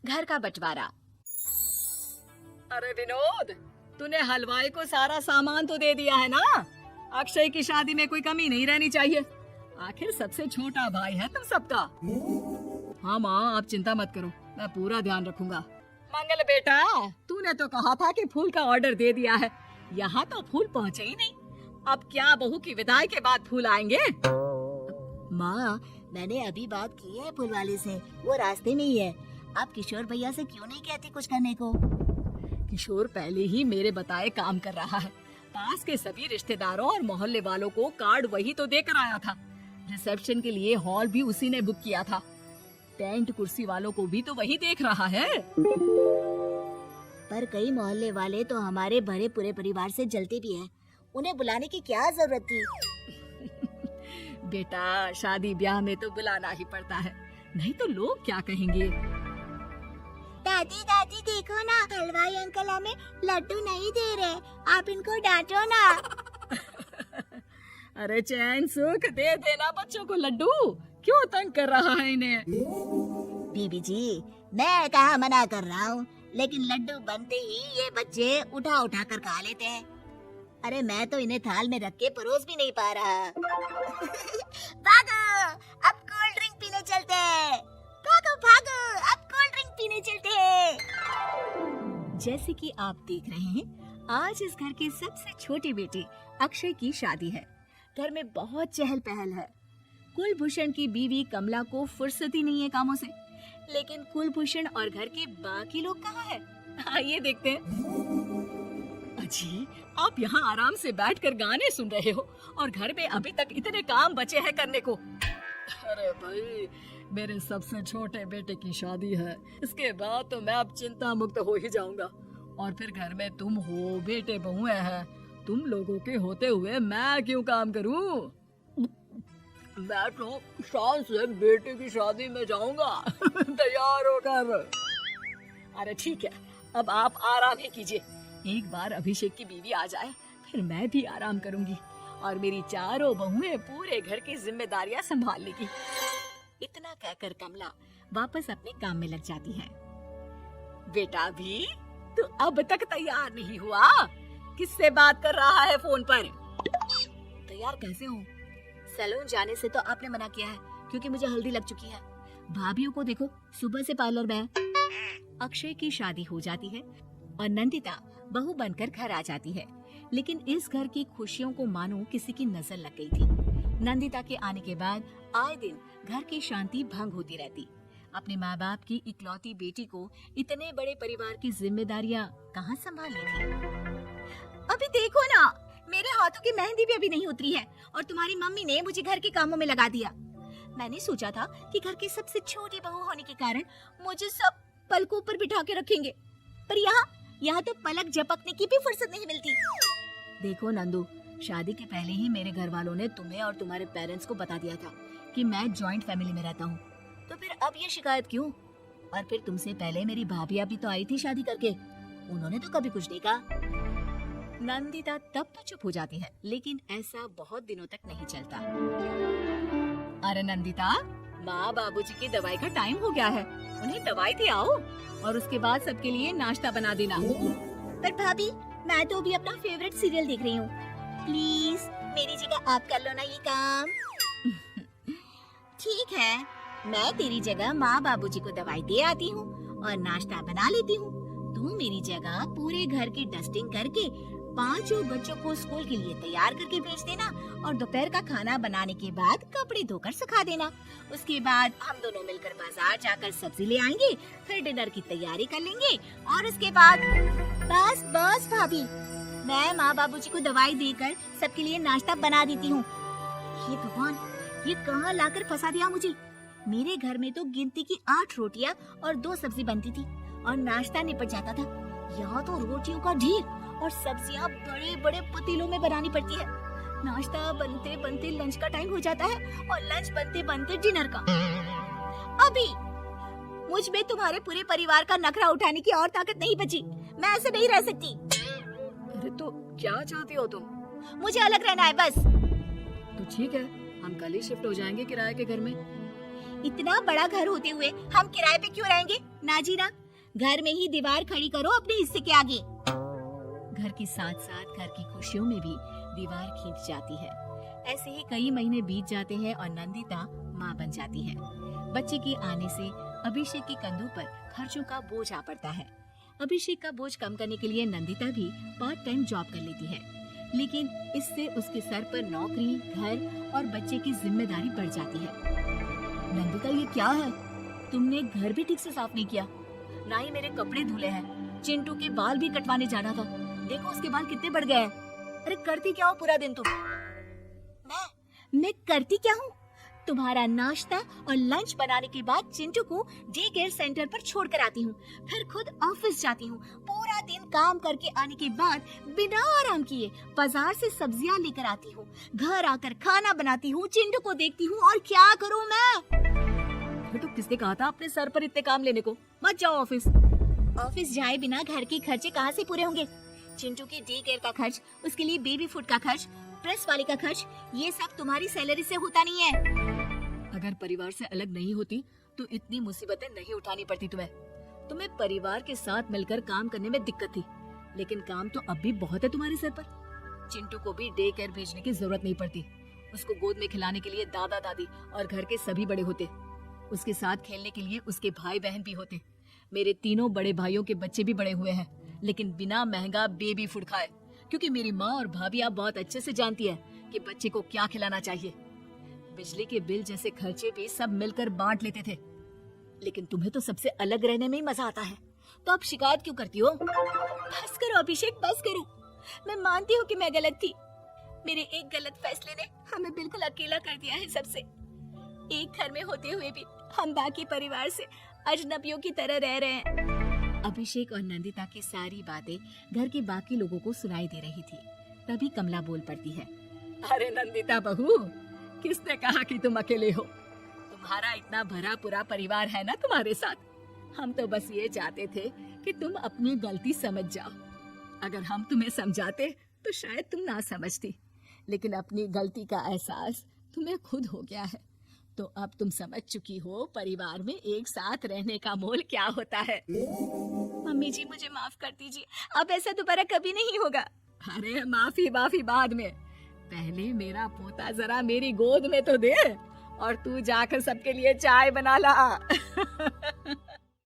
घर का बंटवारा। अरे विनोद, तूने हलवाई को सारा सामान तो दे दिया है ना? अक्षय की शादी में कोई कमी नहीं रहनी चाहिए। आखिर सबसे छोटा भाई है तुम सबका। हाँ माँ, आप चिंता मत करो, मैं पूरा ध्यान रखूंगा। मंगल बेटा, तूने तो कहा था कि फूल का ऑर्डर दे दिया है, यहाँ तो फूल पहुँचे ही नहीं। अब क्या बहू की विदाई के बाद फूल आएंगे? माँ, मैंने अभी बात की है फूल वाले से, वो रास्ते में ही है। आप किशोर भैया से क्यों नहीं कहती कुछ करने को? किशोर पहले ही मेरे बताए काम कर रहा है। पास के सभी रिश्तेदारों और मोहल्ले वालों को कार्ड वही तो देकर आया था। रिसेप्शन के लिए हॉल भी उसी ने बुक किया था। टेंट कुर्सी वालों को भी तो वही देख रहा है। पर कई मोहल्ले वाले तो हमारे भरे पूरे परिवार से जलते भी हैं। उन्हें बुलाने की क्या जरूरत थी? बेटा, शादी ब्याह में तो बुलाना ही पड़ता है, नहीं तो लोग क्या कहेंगे। दादी दादी देखो ना, हलवाई अंकल हमें लड्डू नहीं दे रहे, आप इनको डांटो ना। अरे चैन सुख दे देना बच्चों को लड्डू, क्यों तंग कर रहा है इन्हें? बीबी जी, मैं कहाँ मना कर रहा हूँ, लेकिन लड्डू बनते ही ये बच्चे उठा उठा कर खा लेते हैं। अरे मैं तो इन्हें थाल में रख के परोस भी नहीं पा रहा। भागो, अब कोल्ड ड्रिंक पीने चलते हैं। भागो भागो, अब कोल्ड ड्रिंक पीने चलते हैं। जैसे कि आप देख रहे हैं, आज इस घर के सबसे छोटे बेटे अक्षय की शादी है। घर में बहुत चहल पहल है। कुलभूषण की बीवी कमला को फुर्सत ही नहीं है कामों से, लेकिन कुलभूषण और घर के बाकी लोग कहाँ हैं? आइए देखते हैं। अजी, आप यहाँ आराम से बैठकर गाने सुन रहे हो और घर में अभी तक इतने काम बचे हैं करने को। अरे भाई, मेरे सबसे छोटे बेटे की शादी है, इसके बाद तो मैं अब चिंता मुक्त हो ही जाऊंगा। और फिर घर में तुम हो, बेटे बहुएं हैं, तुम लोगों के होते हुए मैं क्यों काम करूं? मैं तो शान से बेटे की शादी में जाऊंगा तैयार होकर। अरे ठीक है, अब आप आराम ही कीजिए। एक बार अभिषेक की बीवी आ जाए, फिर मैं भी आराम करूंगी और मेरी चारों बहुएं पूरे घर की जिम्मेदारियां संभाल लेगी। इतना कहकर कमला वापस अपने काम में लग जाती है। बेटा भी, तू अब तक तैयार नहीं हुआ? किससे बात कर रहा है फोन पर? तैयार कैसे हूँ? सैलून जाने से तो आपने मना किया है, क्योंकि मुझे हल्दी लग चुकी है। भाभीयों को देखो, सुबह से पार्लर में है। अक्षय की शादी हो जाती है और नंदिता बहू बनकर घर आ जाती है, लेकिन इस घर की खुशियों को मानो किसी की नजर लग गई थी। नंदिता के आने के बाद आए दिन घर की शांति भंग होती रहती। अपने माँ बाप की इकलौती बेटी को इतने बड़े परिवार की जिम्मेदारियाँ कहाँ संभालनी थी? अभी देखो ना, मेरे हाथों की मेहंदी भी अभी नहीं उतरी है और तुम्हारी मम्मी ने मुझे घर के कामों में लगा दिया। मैंने सोचा था कि घर की सबसे छोटी बहू होने के कारण मुझे सब पलकों पर बिठा के रखेंगे, पर यहाँ तो पलक झपकने की भी फुर्सत नहीं मिलती। देखो नंदू, शादी के पहले ही मेरे घर वालों ने तुम्हें और तुम्हारे पेरेंट्स को बता दिया था कि मैं जॉइंट फैमिली में रहता हूँ, तो फिर अब ये शिकायत क्यों? और फिर तुमसे पहले मेरी भाभी भी तो आई थी शादी करके, उन्होंने तो कभी कुछ नहीं कहा। नंदिता तब तो चुप हो जाती है, लेकिन ऐसा बहुत दिनों तक नहीं चलता। अरे नंदिता, माँ बाबूजी की दवाई का टाइम हो गया है, उन्हें दवाई दे आओ और उसके बाद सबके लिए नाश्ता बना देना। पर भाभी, मैं तो अभी अपना फेवरेट सीरियल देख रही हूँ, प्लीज मेरी जगह आप कर लो ना ये काम। ठीक है, मैं तेरी जगह माँ बाबूजी को दवाई दे आती हूँ और नाश्ता बना लेती हूँ। तू मेरी जगह पूरे घर की डस्टिंग करके 5 बच्चों को स्कूल के लिए तैयार करके भेज देना और दोपहर का खाना बनाने के बाद कपड़े धोकर सुखा देना। उसके बाद हम दोनों मिलकर बाजार जाकर सब्जी ले आएंगे, फिर डिनर की तैयारी कर लेंगे और उसके बाद बस बस भाभी, मैं माँ बाबूजी को दवाई देकर सबके लिए नाश्ता बना देती हूँ। ये भगवान, ये कहाँ लाकर फंसा दिया मुझे। मेरे घर में तो गिनती की 8 रोटियाँ और 2 सब्जी बनती थी और नाश्ता निपट जाता था। यहाँ तो रोटियों का ढेर और सब्जियाँ बड़े बड़े पतीलों में बनानी पड़ती है। नाश्ता बनते बनते लंच का टाइम हो जाता है और लंच बनते बनते डिनर का। अभी मुझ में तुम्हारे पूरे परिवार का नखरा उठाने की और ताकत नहीं बची। मैं ऐसे नहीं रह सकती। अरे तो क्या चाहती हो तुम? मुझे अलग रहना है बस। तो ठीक है, हम कल ही शिफ्ट हो जाएंगे किराए के घर में। इतना बड़ा घर होते हुए हम किराए पे क्यों रहेंगे? ना जी ना, घर में ही दीवार खड़ी करो अपने हिस्से के आगे। घर के साथ साथ घर की खुशियों में भी दीवार खींच जाती है। ऐसे ही कई महीने बीत जाते हैं और नंदिता माँ बन जाती है। बच्चे के आने से अभिषेक के कंधों पर खर्चों का बोझ आ पड़ता है। अभिषेक का बोझ कम करने के लिए नंदिता भी पार्ट टाइम जॉब कर लेती है, लेकिन इससे उसके सर पर नौकरी, घर और बच्चे की जिम्मेदारी बढ़ जाती है। नंदिता, ये क्या है? तुमने घर भी ठीक से साफ नहीं किया, ना ही मेरे कपड़े धुले हैं। चिंटू के बाल भी कटवाने जाना था, देखो उसके बाल कितने बढ़ गए हैं। अरे करती क्या हो पूरा दिन तुम? मैं करती क्या हूँ? तुम्हारा नाश्ता और लंच बनाने के बाद चिंटू को डे केयर सेंटर पर छोड़ कर आती हूँ, फिर खुद ऑफिस जाती हूँ। पूरा दिन काम करके आने के बाद बिना आराम किए बाजार से सब्जियाँ लेकर आती हूँ, घर आकर खाना बनाती हूँ, चिंटू को देखती हूँ, और क्या करूँ मैं? तो किसने कहा था अपने सर पर इतने काम लेने को? मत जाओ ऑफिस। ऑफिस जाए बिना घर के खर्चे कहाँ से पूरे होंगे? चिंटू के डे केयर का खर्च, उसके लिए बेबी फूड का खर्च, प्रेस वाले का खर्च, ये सब तुम्हारी सैलरी से होता नहीं है। अगर परिवार से अलग नहीं होती तो इतनी मुसीबतें नहीं उठानी पड़ती तुम्हें परिवार के साथ मिलकर काम करने में दिक्कत थी, लेकिन काम तो अब भी बहुत है तुम्हारे सर पर। चिंटू को भी डे केयर भेजने की जरूरत नहीं पड़ती। उसको गोद में खिलाने के लिए दादा दादी और घर के सभी बड़े होते। उसके साथ खेलने के लिए उसके भाई बहन भी होते। मेरे तीनों बड़े भाइयों के बच्चे भी बड़े हुए हैं, लेकिन बिना महंगा बेबी फूड खाए, क्योंकि मेरी माँ और भाभी आप बहुत अच्छे से जानती है कि बच्चे को क्या खिलाना चाहिए। बिजली के बिल जैसे खर्चे भी सब मिलकर बांट लेते थे, लेकिन तुम्हें तो सबसे अलग रहने में ही मजा आता है, तो अब शिकायत क्यों करती हो? बस करो अभिषेक, बस करो। मैं मानती हूँ कि मैं गलत थी। मेरे एक गलत फैसले ने हमें बिल्कुल अकेला कर दिया है सबसे। एक घर में होते हुए भी हम बाकी परिवार से अजनबियों की तरह रह रहे हैं। अभिषेक और नंदिता की सारी बातें घर के बाकी लोगों को सुनाई दे रही थी। तभी कमला बोल पड़ती है, अरे नंदिता बहू, किसने कहा कि तुम अकेले हो? तुम्हारा इतना भरा पूरा परिवार है ना तुम्हारे साथ। हम तो बस ये चाहते थे कि तुम अपनी गलती समझ जाओ। अगर हम तुम्हें समझाते तो शायद तुम ना समझती, लेकिन अपनी गलती का एहसास तुम्हें खुद हो गया है, तो अब तुम समझ चुकी हो परिवार में एक साथ रहने का मोल क्या होता है। मम्मी जी, मुझे माफ कर दीजिए, अब ऐसा दोबारा कभी नहीं होगा। अरे माफी बाद में, पहले मेरा पोता जरा मेरी गोद में तो दे, और तू जाकर सबके लिए चाय बना ला।